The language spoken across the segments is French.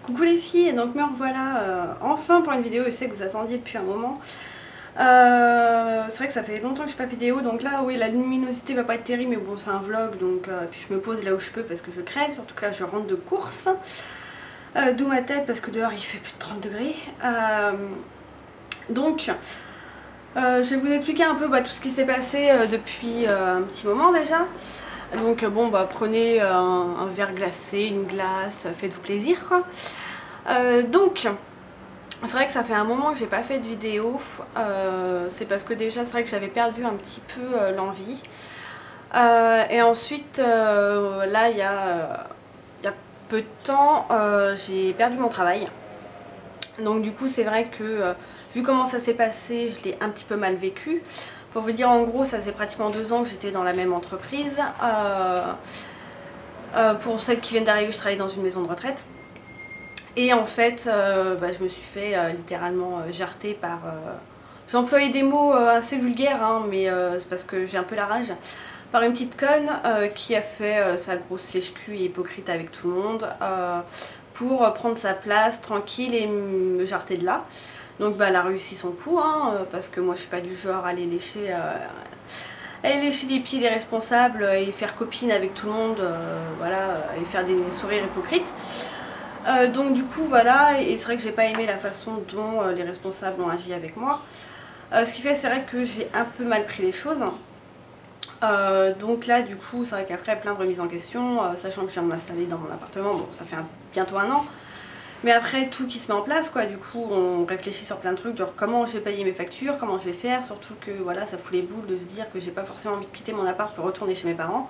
Coucou les filles, donc me revoilà enfin pour une vidéo, je sais que vous attendiez depuis un moment. C'est vrai que ça fait longtemps que je fais pas vidéo, donc là oui la luminosité va pas être terrible, mais bon c'est un vlog, donc puis je me pose là où je peux parce que je crève, surtout que là je rentre de course. D'où ma tête parce que dehors il fait plus de 30 degrés. Donc je vais vous expliquer un peu tout ce qui s'est passé depuis un petit moment déjà. Donc bon prenez un verre glacé, une glace, faites-vous plaisir quoi. Donc c'est vrai que ça fait un moment que j'ai pas fait de vidéo, c'est parce que déjà c'est vrai que j'avais perdu un petit peu l'envie. Et ensuite là il y a peu de temps j'ai perdu mon travail. Donc du coup c'est vrai que vu comment ça s'est passé, je l'ai un petit peu mal vécu. Pour vous dire en gros, ça faisait pratiquement 2 ans que j'étais dans la même entreprise. Pour celles qui viennent d'arriver, je travaillais dans une maison de retraite. Et en fait, je me suis fait littéralement jarter par... J'ai employé des mots assez vulgaires, hein, mais c'est parce que j'ai un peu la rage. Par une petite conne qui a fait sa grosse lèche-cul et hypocrite avec tout le monde pour prendre sa place tranquille et me jarter de là. Donc elle a réussi son coup, hein, parce que moi je suis pas du genre à aller lécher les pieds des responsables et faire copine avec tout le monde, voilà, et faire des sourires hypocrites. Donc du coup voilà, et c'est vrai que j'ai pas aimé la façon dont les responsables ont agi avec moi. Ce qui fait c'est vrai que j'ai un peu mal pris les choses. Donc là du coup c'est vrai qu'après plein de remises en question, sachant que je viens de m'installer dans mon appartement, bon ça fait bientôt un an. Mais après tout qui se met en place quoi, du coup on réfléchit sur plein de trucs, genre comment je vais payer mes factures, comment je vais faire, surtout que voilà ça fout les boules de se dire que j'ai pas forcément envie de quitter mon appart pour retourner chez mes parents.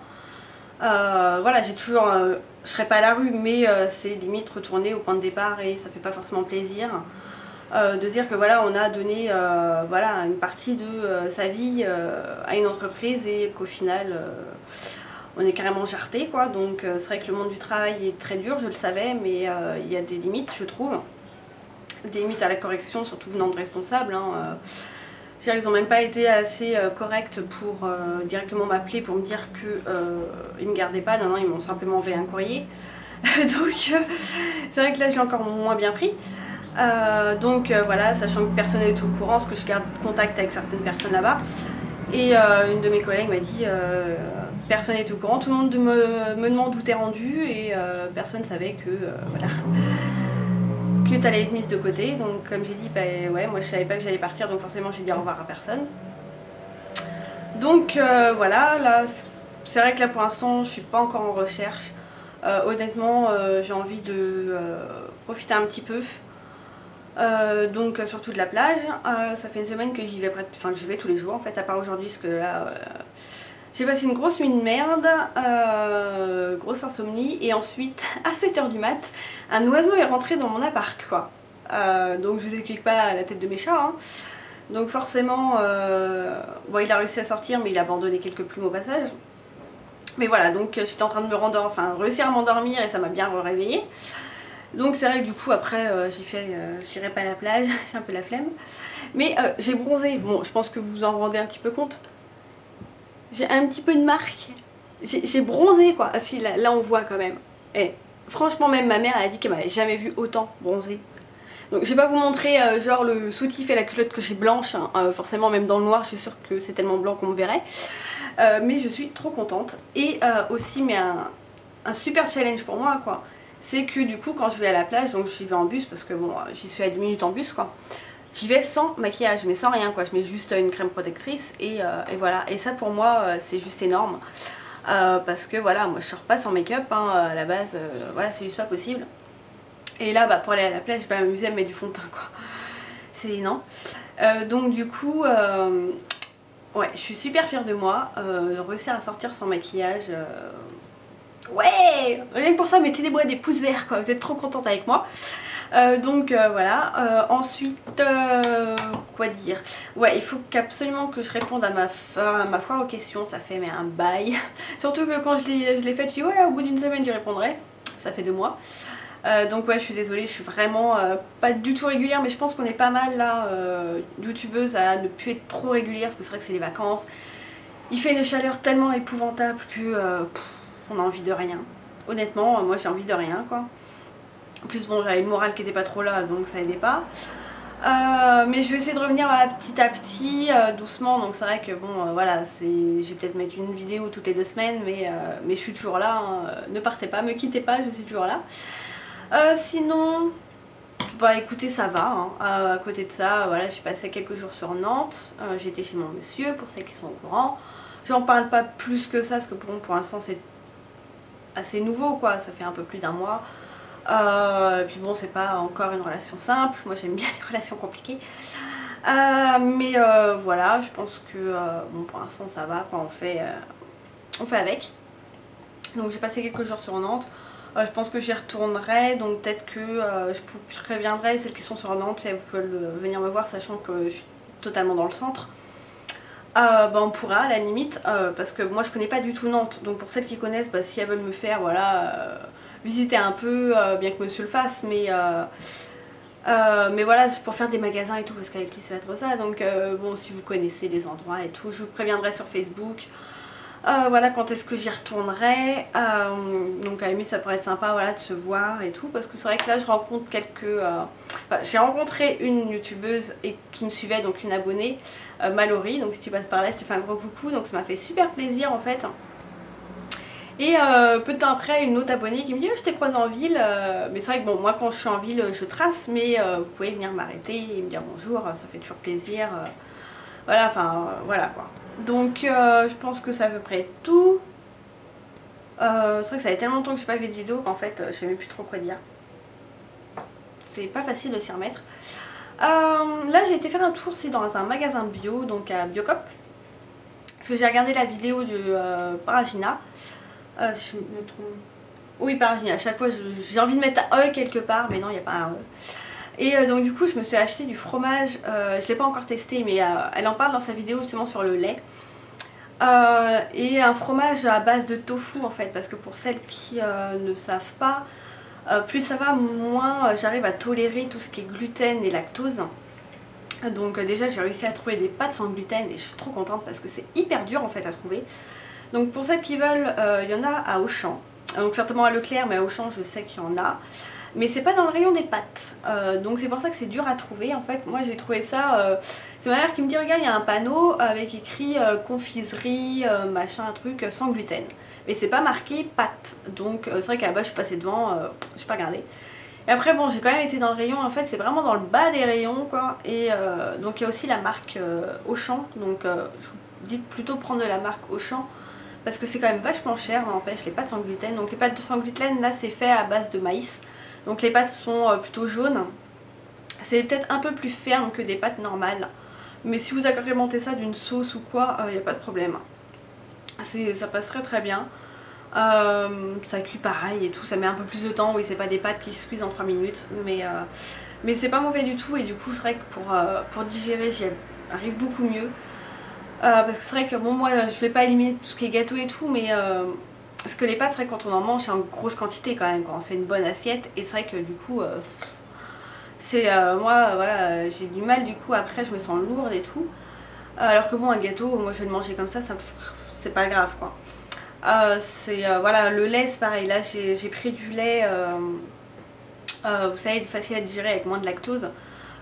Voilà, j'ai toujours, je serai pas à la rue, mais c'est limite retourner au point de départ et ça fait pas forcément plaisir. De dire que voilà on a donné voilà, une partie de sa vie à une entreprise et qu'au final on est carrément jarté quoi. Donc c'est vrai que le monde du travail est très dur, je le savais, mais il y a des limites je trouve, des limites à la correction, surtout venant de responsables, hein. Ils n'ont même pas été assez corrects pour directement m'appeler pour me dire qu'ils ne me gardaient pas, non, ils m'ont simplement envoyé un courrier. Donc c'est vrai que là je l'ai encore moins bien pris. Voilà, sachant que personne n'est au courant, parce que je garde contact avec certaines personnes là-bas. Et une de mes collègues m'a dit personne n'est au courant, tout le monde me demande où t'es rendu et personne ne savait que voilà, que t'allais être mise de côté. Donc comme j'ai dit, ouais, moi je savais pas que j'allais partir, donc forcément j'ai dit au revoir à personne. Donc voilà, là c'est vrai que là pour l'instant je suis pas encore en recherche. Honnêtement j'ai envie de profiter un petit peu. Donc surtout de la plage. Ça fait une semaine que j'y vais, enfin que j'y vais tous les jours en fait, à part aujourd'hui parce que là j'ai passé une grosse nuit de merde, grosse insomnie, et ensuite à 7 h du mat un oiseau est rentré dans mon appart quoi. Donc je vous explique pas la tête de mes chats, hein. Donc forcément bon, il a réussi à sortir mais il a abandonné quelques plumes au passage. Mais voilà, donc j'étais en train de me rendormir, enfin réussir à m'endormir et ça m'a bien réveillée. Donc c'est vrai que du coup après j'irai pas à la plage, j'ai un peu la flemme. Mais j'ai bronzé, bon je pense que vous vous en rendez un petit peu compte. J'ai un petit peu de marque, j'ai bronzé quoi. Ah si, là on voit quand même. Et franchement même ma mère elle a dit qu'elle m'avait jamais vu autant bronzé. Donc je vais pas vous montrer genre le soutif et la culotte que j'ai blanche, hein. Forcément même dans le noir je suis sûre que c'est tellement blanc qu'on me verrait. Mais je suis trop contente. Et aussi mais un super challenge pour moi quoi. C'est que du coup quand je vais à la plage, donc j'y vais en bus parce que bon j'y suis à 10 minutes en bus quoi. J'y vais sans maquillage, mais sans rien quoi, je mets juste une crème protectrice et voilà. Et ça pour moi c'est juste énorme. Parce que voilà, moi je sors pas sans make-up, hein, à la base, voilà c'est juste pas possible. Et là pour aller à la plage, je vais m'amuser à me mettre du fond de teint quoi. C'est non. Donc du coup, ouais je suis super fière de moi, de réussir à sortir sans maquillage. Ouais, rien que pour ça mettez des pouces verts quoi, vous êtes trop contente avec moi. Donc voilà, ensuite quoi dire, ouais il faut absolument que je réponde à ma foire aux questions, ça fait mais un bail. Surtout que quand je l'ai faite, je dis ouais au bout d'une semaine j'y répondrai, ça fait 2 mois. Donc ouais je suis désolée, je suis vraiment pas du tout régulière, mais je pense qu'on est pas mal là youtubeuses à ne plus être trop régulière parce que c'est vrai que c'est les vacances. Il fait une chaleur tellement épouvantable que on a envie de rien. Honnêtement moi j'ai envie de rien quoi. En plus bon, j'avais le moral qui était pas trop là, donc ça aidait pas. Mais je vais essayer de revenir voilà, petit à petit, doucement. Donc c'est vrai que bon, voilà, je vais peut-être mettre une vidéo toutes les 2 semaines, mais je suis toujours là. Hein. Ne partez pas, me quittez pas, je suis toujours là. Sinon, bah écoutez, ça va. Hein. À côté de ça, voilà, j'ai passé quelques jours sur Nantes. J'étais chez mon monsieur, pour celles qui sont au courant. J'en parle pas plus que ça, parce que pour l'instant c'est assez nouveau, quoi. Ça fait un peu plus d'1 mois. Puis bon, c'est pas encore une relation simple, moi j'aime bien les relations compliquées. Mais voilà, je pense que bon, pour l'instant ça va, quoi, on fait avec. Donc j'ai passé quelques jours sur Nantes, je pense que j'y retournerai, donc peut-être que je vous préviendrai celles qui sont sur Nantes si elles veulent venir me voir, sachant que je suis totalement dans le centre. Bah on pourra à la limite, parce que moi je connais pas du tout Nantes, donc pour celles qui connaissent, bah, si elles veulent me faire, voilà, visiter un peu, bien que monsieur le fasse, mais voilà, c'est pour faire des magasins et tout, parce qu'avec lui ça va être ça, donc bon, si vous connaissez les endroits et tout, je vous préviendrai sur Facebook. Voilà, quand est-ce que j'y retournerai, donc à la limite ça pourrait être sympa, voilà, de se voir et tout, parce que c'est vrai que là je rencontre j'ai rencontré une youtubeuse qui me suivait, donc une abonnée, Mallory, donc si tu passes par là je te fais un gros coucou, donc ça m'a fait super plaisir en fait. Et peu de temps après, une autre abonnée qui me dit oh, je t'ai croisé en ville, mais c'est vrai que bon, moi quand je suis en ville je trace, mais vous pouvez venir m'arrêter et me dire bonjour, ça fait toujours plaisir, voilà, enfin voilà quoi. Donc je pense que c'est à peu près tout. C'est vrai que ça fait tellement longtemps que je n'ai pas fait de vidéo qu'en fait je sais même plus trop quoi dire. C'est pas facile de s'y remettre. Là j'ai été faire un tour, c'est dans un magasin bio, donc à Biocop. Parce que j'ai regardé la vidéo de Paragina. Si je me trompe. Oui, Paragina, à chaque fois j'ai envie de mettre un E quelque part, mais non, il n'y a pas un E. Et donc du coup je me suis acheté du fromage, je l'ai pas encore testé, mais elle en parle dans sa vidéo justement sur le lait. Et un fromage à base de tofu en fait, parce que pour celles qui ne savent pas, plus ça va, moins j'arrive à tolérer tout ce qui est gluten et lactose. Donc déjà j'ai réussi à trouver des pâtes sans gluten et je suis trop contente parce que c'est hyper dur en fait à trouver. Donc pour celles qui veulent, il y en a à Auchan, donc certainement à Leclerc, mais à Auchan je sais qu'il y en a. Mais c'est pas dans le rayon des pâtes, donc c'est pour ça que c'est dur à trouver en fait. Moi j'ai trouvé ça, c'est ma mère qui me dit regarde il y a un panneau avec écrit confiserie, machin, un truc sans gluten. Mais c'est pas marqué pâtes, donc c'est vrai qu'à la base je suis passée devant, j'ai pas regardé. Et après bon j'ai quand même été dans le rayon, en fait c'est vraiment dans le bas des rayons quoi. Et donc il y a aussi la marque Auchan, donc je vous dis plutôt prendre de la marque Auchan. Parce que c'est quand même vachement cher, n'empêche, les pâtes sans gluten. Donc les pâtes sans gluten là c'est fait à base de maïs. Donc les pâtes sont plutôt jaunes. C'est peut-être un peu plus ferme que des pâtes normales. Mais si vous agrémentez ça d'une sauce ou quoi, il n'y a pas de problème. Ça passe très très bien. Ça cuit pareil et tout, ça met un peu plus de temps. Oui, c'est pas des pâtes qui se cuisent en 3 minutes. Mais c'est pas mauvais du tout. Et du coup c'est vrai que pour digérer j'y arrive beaucoup mieux. Parce que c'est vrai que bon moi je vais pas éliminer tout ce qui est gâteau et tout, mais parce que les pâtes c'est vrai que quand on en mange c'est en grosse quantité quand même, quand on se fait une bonne assiette, et c'est vrai que du coup c'est moi voilà j'ai du mal, du coup après je me sens lourde et tout, alors que bon un gâteau moi je vais le manger comme ça, c'est pas grave quoi. Voilà, le lait c'est pareil, là j'ai pris du lait vous savez facile à digérer avec moins de lactose.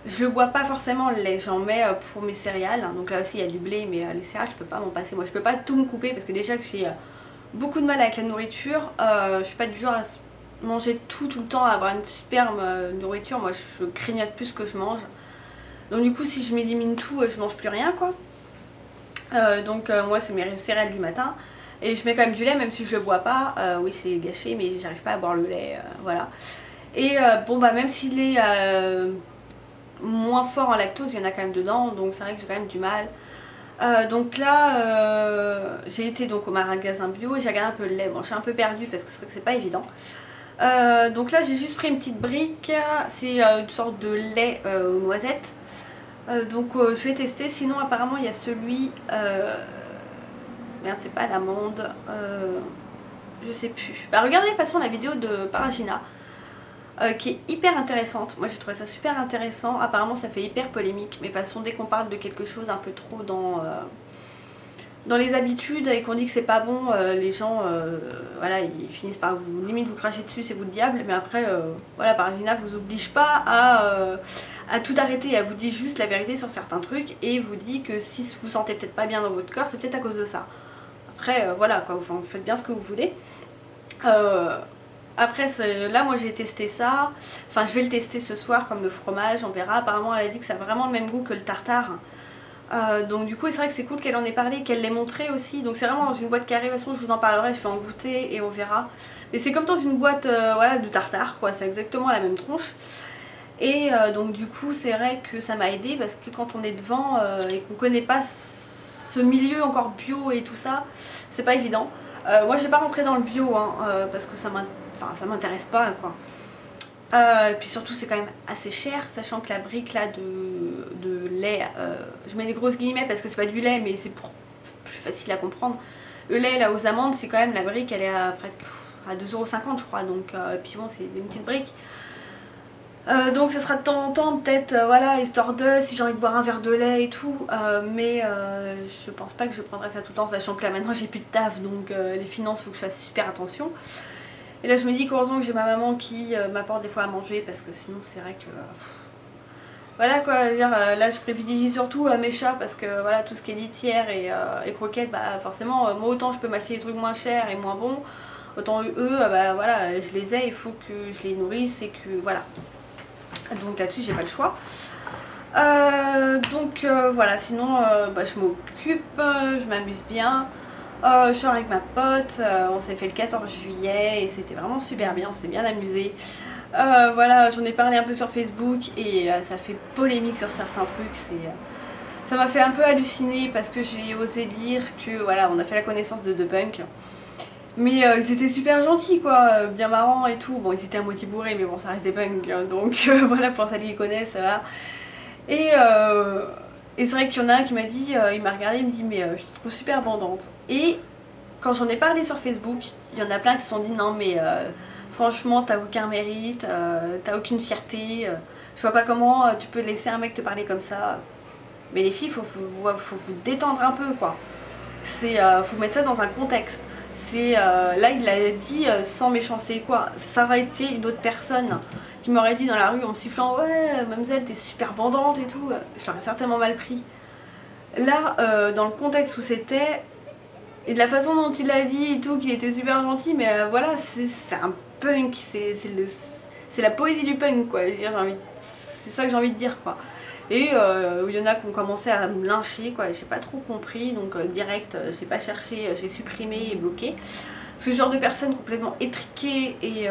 Je le bois pas forcément le lait, j'en mets pour mes céréales, donc là aussi il y a du blé, mais les céréales je peux pas m'en passer, moi je peux pas tout me couper parce que déjà que j'ai beaucoup de mal avec la nourriture, je suis pas du genre à manger tout le temps, à avoir une super nourriture, moi je grignote plus que je mange, donc du coup si je m'élimine tout je mange plus rien quoi. Donc moi c'est mes céréales du matin, et je mets quand même du lait même si je le bois pas, oui c'est gâché mais j'arrive pas à boire le lait, voilà. Et bon bah même s'il est moins fort en lactose, il y en a quand même dedans, donc c'est vrai que j'ai quand même du mal. Donc là j'ai été donc au magasin bio et j'ai regardé un peu le lait. Bon je suis un peu perdue parce que c'est vrai que c'est pas évident. Donc là j'ai juste pris une petite brique, c'est une sorte de lait aux noisettes. Donc je vais tester, sinon apparemment il y a celui, merde c'est pas l'amande, je sais plus. Bah regardez de toute façon la vidéo de Paragina. Qui est hyper intéressante, moi j'ai trouvé ça super intéressant, apparemment ça fait hyper polémique, mais de toute façon dès qu'on parle de quelque chose un peu trop dans dans les habitudes et qu'on dit que c'est pas bon, les gens voilà, ils finissent par vous limite vous cracher dessus, c'est vous le diable, mais après voilà, Paragina vous oblige pas à tout arrêter, elle vous dit juste la vérité sur certains trucs et vous dit que si vous vous sentez peut-être pas bien dans votre corps, c'est peut-être à cause de ça. Après voilà quoi, vous faites bien ce que vous voulez. Après là moi j'ai testé ça, enfin je vais le tester ce soir comme le fromage, on verra. Apparemment elle a dit que ça a vraiment le même goût que le tartare. Donc du coup c'est vrai que c'est cool qu'elle en ait parlé, qu'elle l'ait montré aussi. Donc c'est vraiment dans une boîte carrée, de toute façon je vous en parlerai, je vais en goûter et on verra. Mais c'est comme dans une boîte voilà, de tartare quoi, c'est exactement la même tronche. Et donc du coup c'est vrai que ça m'a aidé parce que quand on est devant et qu'on connaît pas ce milieu encore bio et tout ça, c'est pas évident. Moi j'ai pas rentré dans le bio hein, parce que ça m'intéresse pas quoi. Et puis surtout c'est quand même assez cher, sachant que la brique là de lait, je mets des grosses guillemets parce que c'est pas du lait mais c'est plus facile à comprendre. Le lait là aux amandes, c'est quand même, la brique elle est à presque à 2,50 € je crois, donc et puis bon c'est une petite brique. Donc ça sera de temps en temps peut-être voilà, histoire de si j'ai envie de boire un verre de lait et tout, mais je pense pas que je prendrai ça tout le temps, sachant que là maintenant j'ai plus de taf, donc les finances faut que je fasse super attention. Et là je me dis qu'heureusement que j'ai ma maman qui m'apporte des fois à manger, parce que sinon c'est vrai que voilà quoi, là je privilégie surtout mes chats, parce que voilà, tout ce qui est litière et croquettes, bah forcément moi autant je peux m'acheter des trucs moins chers et moins bons, autant eux bah voilà, je les ai, il faut que je les nourrisse et que voilà. Donc là-dessus j'ai pas le choix. Donc voilà, sinon bah, je m'occupe, je m'amuse bien. Je sors avec ma pote, on s'est fait le 14 juillet et c'était vraiment super bien, on s'est bien amusé. Voilà, j'en ai parlé un peu sur Facebook et ça fait polémique sur certains trucs. Ça m'a fait un peu halluciner parce que j'ai osé dire que voilà, on a fait la connaissance de Punk. Mais ils étaient super gentils quoi, bien marrants et tout. Bon, ils étaient à moitié bourrés, mais bon, ça reste des punks, hein, donc voilà, pour ça qu'ils connaissent, ça va. Et c'est vrai qu'il y en a un qui m'a dit, il m'a regardé, il me dit mais je te trouve super bandante. Et quand j'en ai parlé sur Facebook, il y en a plein qui se sont dit non mais franchement t'as aucun mérite, t'as aucune fierté, je vois pas comment tu peux laisser un mec te parler comme ça. Mais les filles, faut vous détendre un peu quoi. Faut mettre ça dans un contexte. Là il l'a dit sans méchanceté quoi. Ça aurait été une autre personne qui m'aurait dit dans la rue en me sifflant ouais mademoiselle t'es super bandante et tout, je l'aurais certainement mal pris. Là dans le contexte où c'était et de la façon dont il l'a dit et tout, qu'il était super gentil, mais voilà, c'est un punk, c'est la poésie du punk quoi. C'est ça que j'ai envie de dire quoi. Et il y en a qui ont commencé à me lyncher quoi, j'ai pas trop compris, donc direct j'ai pas cherché, j'ai supprimé et bloqué. Ce genre de personnes complètement étriquées et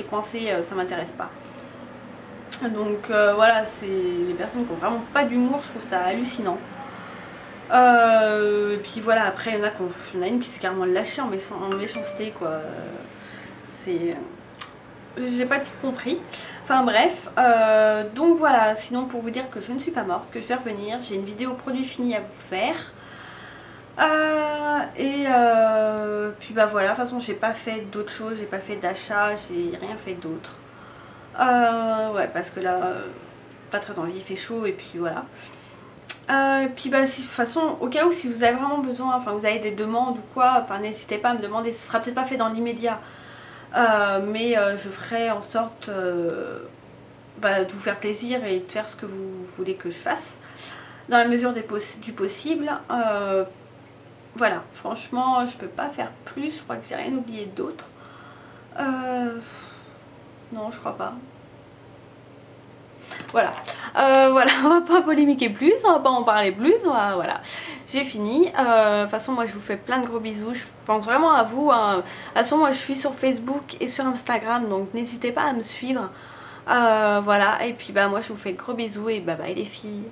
coincées, ça m'intéresse pas. Donc voilà, c'est les personnes qui ont vraiment pas d'humour, je trouve ça hallucinant. Et puis voilà, après il y en a une qui s'est carrément lâchée en méchanceté quoi. J'ai pas tout compris. Enfin bref, donc voilà, sinon pour vous dire que je ne suis pas morte, que je vais revenir, j'ai une vidéo produit fini à vous faire. Puis bah voilà, de toute façon j'ai pas fait d'autres choses, j'ai pas fait d'achat, j'ai rien fait d'autre. Ouais, parce que là, pas très envie, il fait chaud et puis voilà. Puis bah de toute façon, au cas où si vous avez vraiment besoin, enfin vous avez des demandes ou quoi, enfin n'hésitez pas à me demander, ce sera peut-être pas fait dans l'immédiat. Mais je ferai en sorte de vous faire plaisir et de faire ce que vous voulez que je fasse dans la mesure du possible. Voilà, franchement je peux pas faire plus, je crois que j'ai rien oublié d'autre. Non, je crois pas. Voilà, voilà, on va pas polémiquer plus, on va pas en parler plus, voilà, j'ai fini. De toute façon moi je vous fais plein de gros bisous, je pense vraiment à vous, hein. De toute façon moi je suis sur Facebook et sur Instagram, donc n'hésitez pas à me suivre. Voilà, et puis bah moi je vous fais de gros bisous et bye bye les filles.